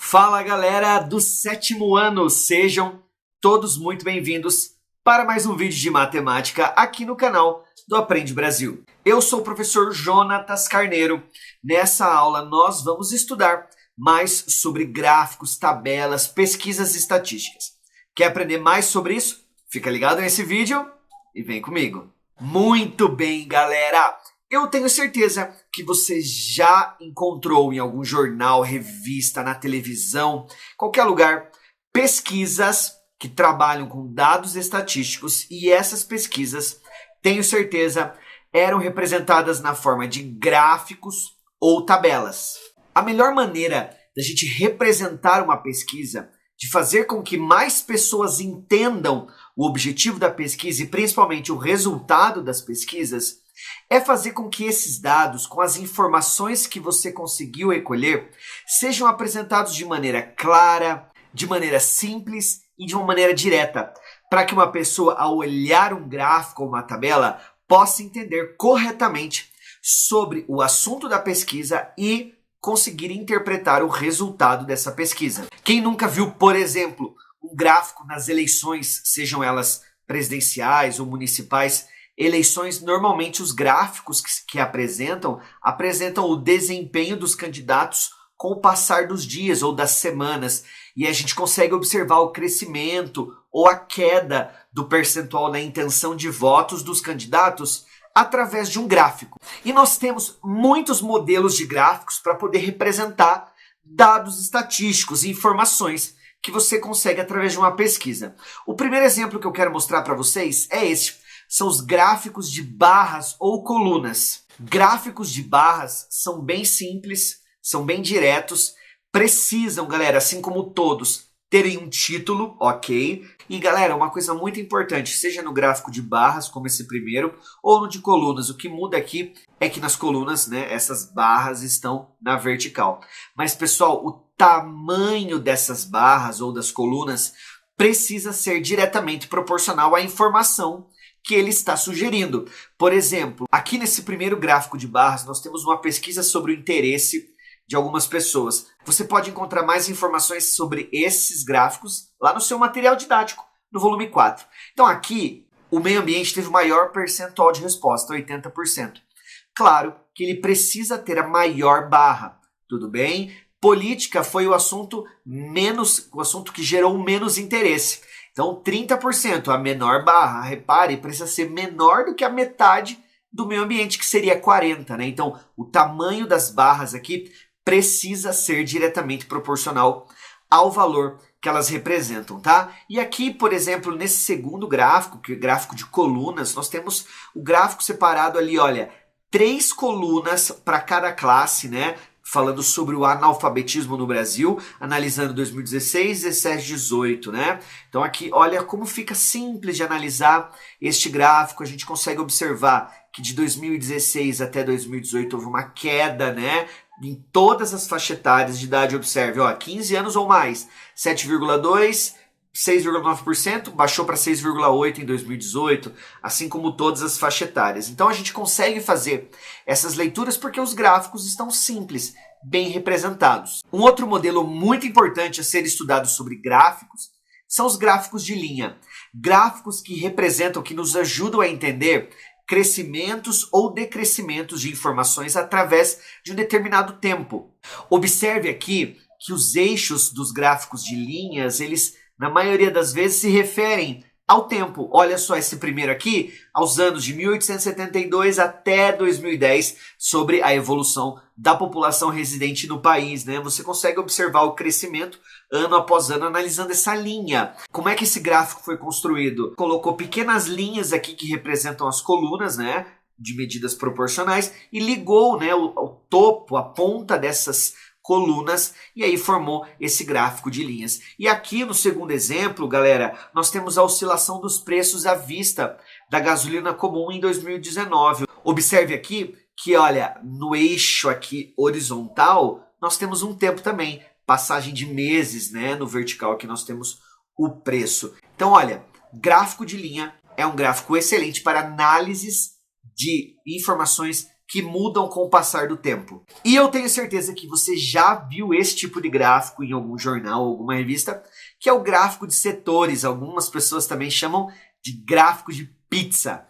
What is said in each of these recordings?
Fala galera do sétimo ano, sejam todos muito bem-vindos para mais um vídeo de matemática aqui no canal do Aprende Brasil. Eu sou o professor Jonatas Carneiro. Nessa aula nós vamos estudar mais sobre gráficos, tabelas, pesquisas e estatísticas. Quer aprender mais sobre isso? Fica ligado nesse vídeo e vem comigo. Muito bem, galera! Eu tenho certeza que você já encontrou em algum jornal, revista, na televisão, qualquer lugar, pesquisas que trabalham com dados estatísticos e essas pesquisas, tenho certeza, eram representadas na forma de gráficos ou tabelas. A melhor maneira da gente representar uma pesquisa, de fazer com que mais pessoas entendam o objetivo da pesquisa e principalmente o resultado das pesquisas, é fazer com que esses dados, com as informações que você conseguiu recolher, sejam apresentados de maneira clara, de maneira simples e de uma maneira direta, para que uma pessoa, ao olhar um gráfico ou uma tabela, possa entender corretamente sobre o assunto da pesquisa e conseguir interpretar o resultado dessa pesquisa. Quem nunca viu, por exemplo, um gráfico nas eleições, sejam elas presidenciais ou municipais, eleições, normalmente os gráficos que apresentam o desempenho dos candidatos com o passar dos dias ou das semanas. E a gente consegue observar o crescimento ou a queda do percentual na intenção de votos dos candidatos através de um gráfico. E nós temos muitos modelos de gráficos para poder representar dados estatísticos e informações que você consegue através de uma pesquisa. O primeiro exemplo que eu quero mostrar para vocês é este. São os gráficos de barras ou colunas. Gráficos de barras são bem simples, são bem diretos, precisam, galera, assim como todos, terem um título, ok? E, galera, uma coisa muito importante, seja no gráfico de barras, como esse primeiro, ou no de colunas, o que muda aqui é que nas colunas, né, essas barras estão na vertical. Mas, pessoal, o tamanho dessas barras ou das colunas precisa ser diretamente proporcional à informação que ele está sugerindo. Por exemplo, aqui nesse primeiro gráfico de barras, nós temos uma pesquisa sobre o interesse de algumas pessoas. Você pode encontrar mais informações sobre esses gráficos lá no seu material didático, no volume 4. Então aqui, o meio ambiente teve o maior percentual de resposta, 80%. Claro que ele precisa ter a maior barra, tudo bem? Política foi o assunto que gerou menos interesse. Então, 30%, a menor barra, repare, precisa ser menor do que a metade do meio ambiente, que seria 40%, né? Então, o tamanho das barras aqui precisa ser diretamente proporcional ao valor que elas representam, tá? E aqui, por exemplo, nesse segundo gráfico, que é o gráfico de colunas, nós temos o gráfico separado ali, olha, 3 colunas para cada classe, né? Falando sobre o analfabetismo no Brasil, analisando 2016, 17, 18, né? Então aqui, olha como fica simples de analisar este gráfico. A gente consegue observar que de 2016 até 2018 houve uma queda, né? Em todas as faixas etárias de idade, observe, ó, 15 anos ou mais, 7,2%, 6,9%, baixou para 6,8% em 2018, assim como todas as faixas etárias. Então a gente consegue fazer essas leituras porque os gráficos estão simples, bem representados. Um outro modelo muito importante a ser estudado sobre gráficos são os gráficos de linha. Gráficos que representam, que nos ajudam a entender crescimentos ou decrescimentos de informações através de um determinado tempo. Observe aqui que os eixos dos gráficos de linhas, eles na maioria das vezes se referem ao tempo. Olha só esse primeiro aqui, aos anos de 1872 até 2010, sobre a evolução da população residente no país, né? Você consegue observar o crescimento ano após ano analisando essa linha. Como é que esse gráfico foi construído? Colocou pequenas linhas aqui que representam as colunas, né? De medidas proporcionais e ligou, né, o topo, a ponta dessas colunas, e aí formou esse gráfico de linhas. E aqui no segundo exemplo, galera, nós temos a oscilação dos preços à vista da gasolina comum em 2019. Observe aqui que, olha, no eixo aqui horizontal, nós temos um tempo também, passagem de meses, né? No vertical aqui nós temos o preço. Então, olha, gráfico de linha é um gráfico excelente para análises de informações que mudam com o passar do tempo. E eu tenho certeza que você já viu esse tipo de gráfico em algum jornal, alguma revista, que é o gráfico de setores. Algumas pessoas também chamam de gráfico de pizza.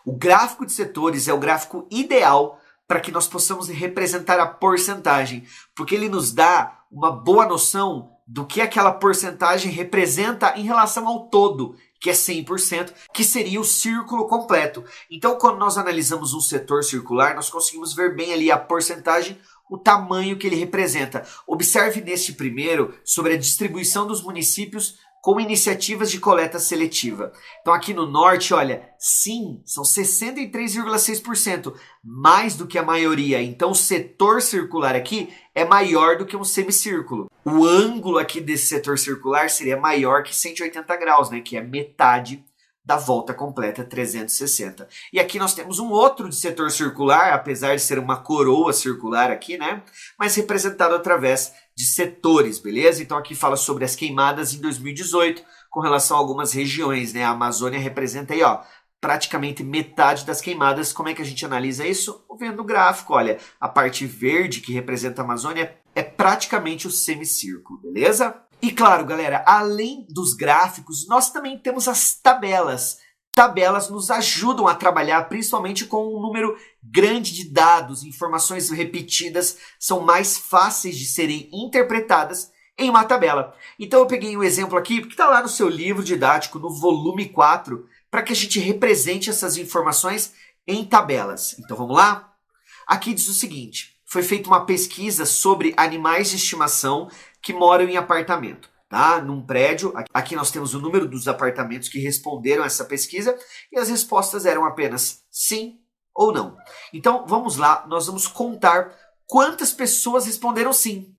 O gráfico de setores é o gráfico ideal para que nós possamos representar a porcentagem, porque ele nos dá uma boa noção do que aquela porcentagem representa em relação ao todo, que é 100%, que seria o círculo completo. Então, quando nós analisamos um setor circular, nós conseguimos ver bem ali a porcentagem, o tamanho que ele representa. Observe neste primeiro sobre a distribuição dos municípios com iniciativas de coleta seletiva. Então aqui no norte, olha, sim, são 63,6%, mais do que a maioria. Então o setor circular aqui é maior do que um semicírculo. O ângulo aqui desse setor circular seria maior que 180 graus, né, que é metade da volta completa, 360. E aqui nós temos um outro de setor circular, apesar de ser uma coroa circular aqui, né, mas representado através de setores, beleza? Então aqui fala sobre as queimadas em 2018 com relação a algumas regiões, né? A Amazônia representa aí, ó, praticamente metade das queimadas. Como é que a gente analisa isso? Vendo o gráfico, olha, a parte verde que representa a Amazônia é praticamente o semicírculo, beleza? E claro, galera, além dos gráficos, nós também temos as tabelas. Tabelas nos ajudam a trabalhar principalmente com um número grande de dados, informações repetidas são mais fáceis de serem interpretadas em uma tabela. Então eu peguei um exemplo aqui, que está lá no seu livro didático, no volume 4, para que a gente represente essas informações em tabelas. Então vamos lá? Aqui diz o seguinte, foi feita uma pesquisa sobre animais de estimação que moram em apartamento. Tá? Num prédio, aqui nós temos o número dos apartamentos que responderam a essa pesquisa e as respostas eram apenas sim ou não. Então vamos lá, nós vamos contar quantas pessoas responderam sim.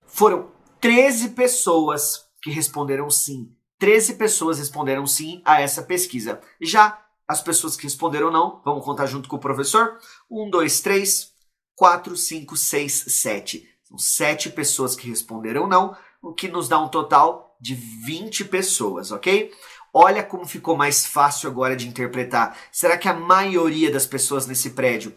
Foram 13 pessoas que responderam sim. 13 pessoas responderam sim a essa pesquisa. Já as pessoas que responderam não, vamos contar junto com o professor? 1, 2, 3, 4, 5, 6, 7. São 7 pessoas que responderam não, o que nos dá um total de 20 pessoas, ok? Olha como ficou mais fácil agora de interpretar. Será que a maioria das pessoas nesse prédio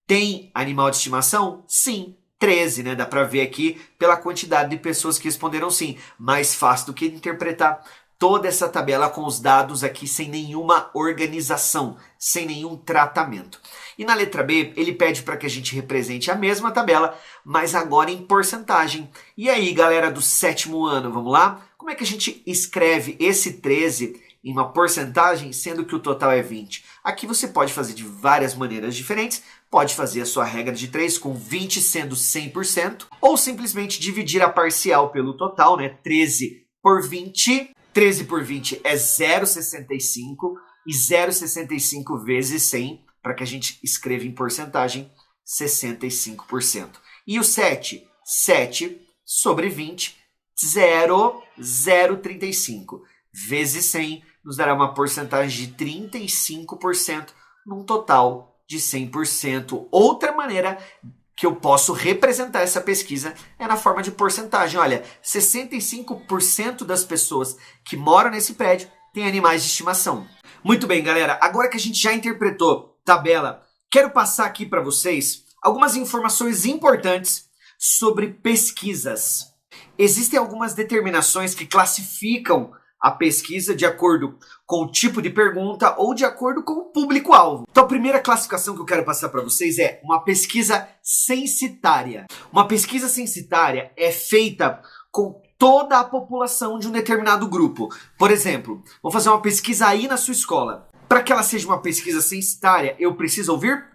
tem animal de estimação? Sim, 13, né? Dá para ver aqui pela quantidade de pessoas que responderam sim. Mais fácil do que interpretar toda essa tabela com os dados aqui sem nenhuma organização, sem nenhum tratamento. E na letra B, ele pede para que a gente represente a mesma tabela, mas agora em porcentagem. E aí, galera do 7º ano, vamos lá? Como é que a gente escreve esse 13 em uma porcentagem, sendo que o total é 20? Aqui você pode fazer de várias maneiras diferentes. Pode fazer a sua regra de 3 com 20 sendo 100%, ou simplesmente dividir a parcial pelo total, né? 13 por 20. 13 por 20 é 0,65 e 0,65 vezes 100, para que a gente escreva em porcentagem, 65%. E o 7? 7 sobre 20, 0,035 vezes 100 nos dará uma porcentagem de 35% num total de 100%. Outra maneira que eu posso representar essa pesquisa é na forma de porcentagem. Olha, 65% das pessoas que moram nesse prédio têm animais de estimação. Muito bem, galera. Agora que a gente já interpretou tabela, quero passar aqui para vocês algumas informações importantes sobre pesquisas. Existem algumas determinações que classificam a pesquisa de acordo com o tipo de pergunta ou de acordo com o público-alvo. Então a primeira classificação que eu quero passar para vocês é uma pesquisa censitária. Uma pesquisa censitária é feita com toda a população de um determinado grupo. Por exemplo, vou fazer uma pesquisa aí na sua escola. Para que ela seja uma pesquisa censitária, eu preciso ouvir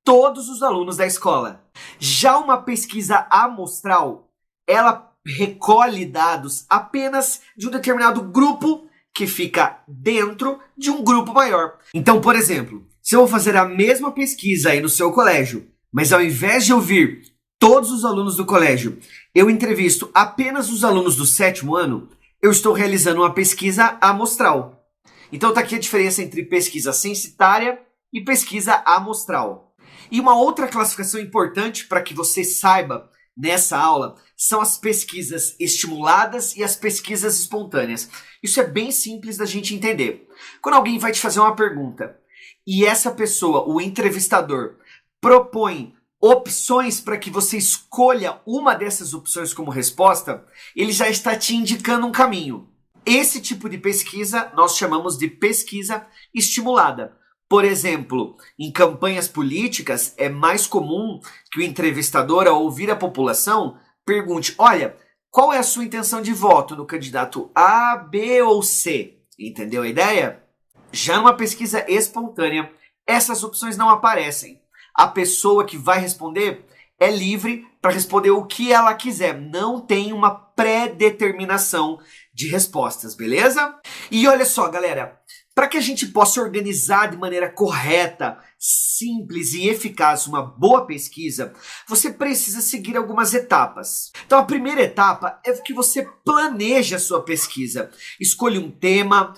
todos os alunos da escola. Já uma pesquisa amostral, ela recolhe dados apenas de um determinado grupo que fica dentro de um grupo maior. Então, por exemplo, se eu vou fazer a mesma pesquisa aí no seu colégio, mas ao invés de ouvir todos os alunos do colégio, eu entrevisto apenas os alunos do 7º ano, eu estou realizando uma pesquisa amostral. Então tá aqui a diferença entre pesquisa censitária e pesquisa amostral. E uma outra classificação importante para que você saiba nessa aula são as pesquisas estimuladas e as pesquisas espontâneas. Isso é bem simples da gente entender. Quando alguém vai te fazer uma pergunta e essa pessoa, o entrevistador, propõe opções para que você escolha uma dessas opções como resposta, ele já está te indicando um caminho. Esse tipo de pesquisa nós chamamos de pesquisa estimulada. Por exemplo, em campanhas políticas, é mais comum que o entrevistador, ao ouvir a população, pergunte: olha, qual é a sua intenção de voto no candidato A, B ou C? Entendeu a ideia? Já numa pesquisa espontânea, essas opções não aparecem. A pessoa que vai responder é livre para responder o que ela quiser. Não tem uma pré-determinação de respostas, beleza? E olha só, galera, para que a gente possa organizar de maneira correta, simples e eficaz uma boa pesquisa, você precisa seguir algumas etapas. Então a primeira etapa é que você planeje a sua pesquisa. Escolha um tema,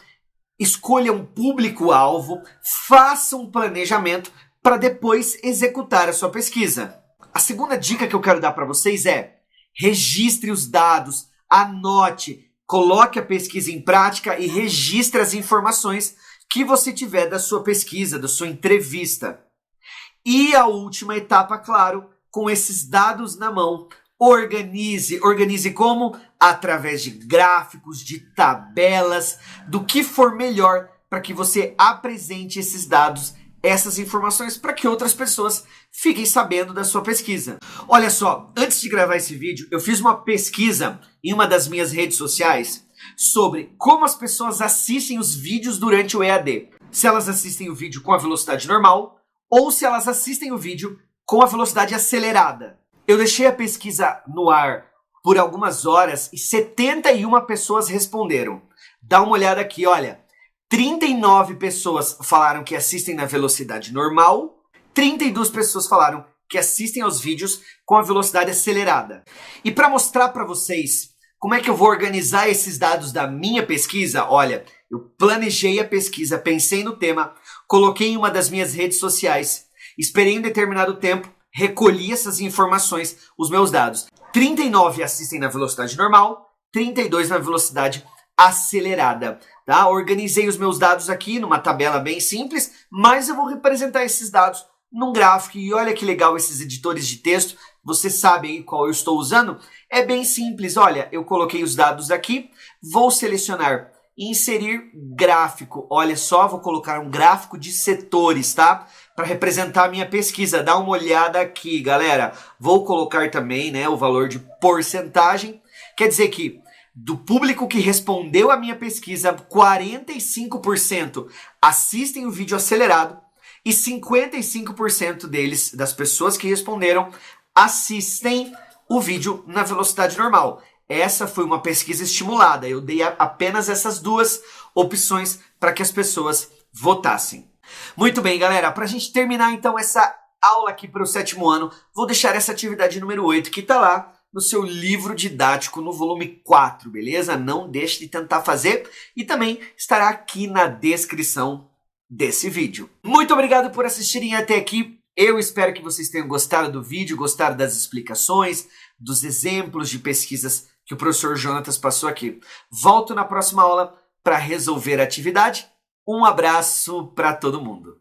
escolha um público-alvo, faça um planejamento para depois executar a sua pesquisa. A segunda dica que eu quero dar para vocês é: registre os dados, anote, coloque a pesquisa em prática e registre as informações que você tiver da sua pesquisa, da sua entrevista. E a última etapa, claro, com esses dados na mão, organize. Organize como? Através de gráficos, de tabelas, do que for melhor para que você apresente esses dados, essas informações, para que outras pessoas fiquem sabendo da sua pesquisa. Olha só, antes de gravar esse vídeo, eu fiz uma pesquisa em uma das minhas redes sociais sobre como as pessoas assistem os vídeos durante o EAD. Se elas assistem o vídeo com a velocidade normal ou se elas assistem o vídeo com a velocidade acelerada. Eu deixei a pesquisa no ar por algumas horas e 71 pessoas responderam. Dá uma olhada aqui, olha. 39 pessoas falaram que assistem na velocidade normal, 32 pessoas falaram que assistem aos vídeos com a velocidade acelerada. E para mostrar para vocês como é que eu vou organizar esses dados da minha pesquisa, olha, eu planejei a pesquisa, pensei no tema, coloquei em uma das minhas redes sociais, esperei um determinado tempo, recolhi essas informações, os meus dados. 39 assistem na velocidade normal, 32 na velocidade acelerada, tá? Organizei os meus dados aqui numa tabela bem simples, mas eu vou representar esses dados num gráfico. E olha que legal esses editores de texto, você sabe aí qual eu estou usando? É bem simples, olha, eu coloquei os dados aqui, vou selecionar inserir gráfico, olha só, vou colocar um gráfico de setores, tá? Para representar a minha pesquisa, dá uma olhada aqui, galera. Vou colocar também, né, o valor de porcentagem, quer dizer que do público que respondeu a minha pesquisa, 45% assistem o vídeo acelerado e 55% deles, das pessoas que responderam, assistem o vídeo na velocidade normal. Essa foi uma pesquisa estimulada. Eu dei apenas essas duas opções para que as pessoas votassem. Muito bem, galera. Para a gente terminar então essa aula aqui para o 7º ano, vou deixar essa atividade número 8 que está lá no seu livro didático, no volume 4, beleza? Não deixe de tentar fazer e também estará aqui na descrição desse vídeo. Muito obrigado por assistirem até aqui. Eu espero que vocês tenham gostado do vídeo, gostado das explicações, dos exemplos de pesquisas que o professor Jonatas passou aqui. Volto na próxima aula para resolver a atividade. Um abraço para todo mundo.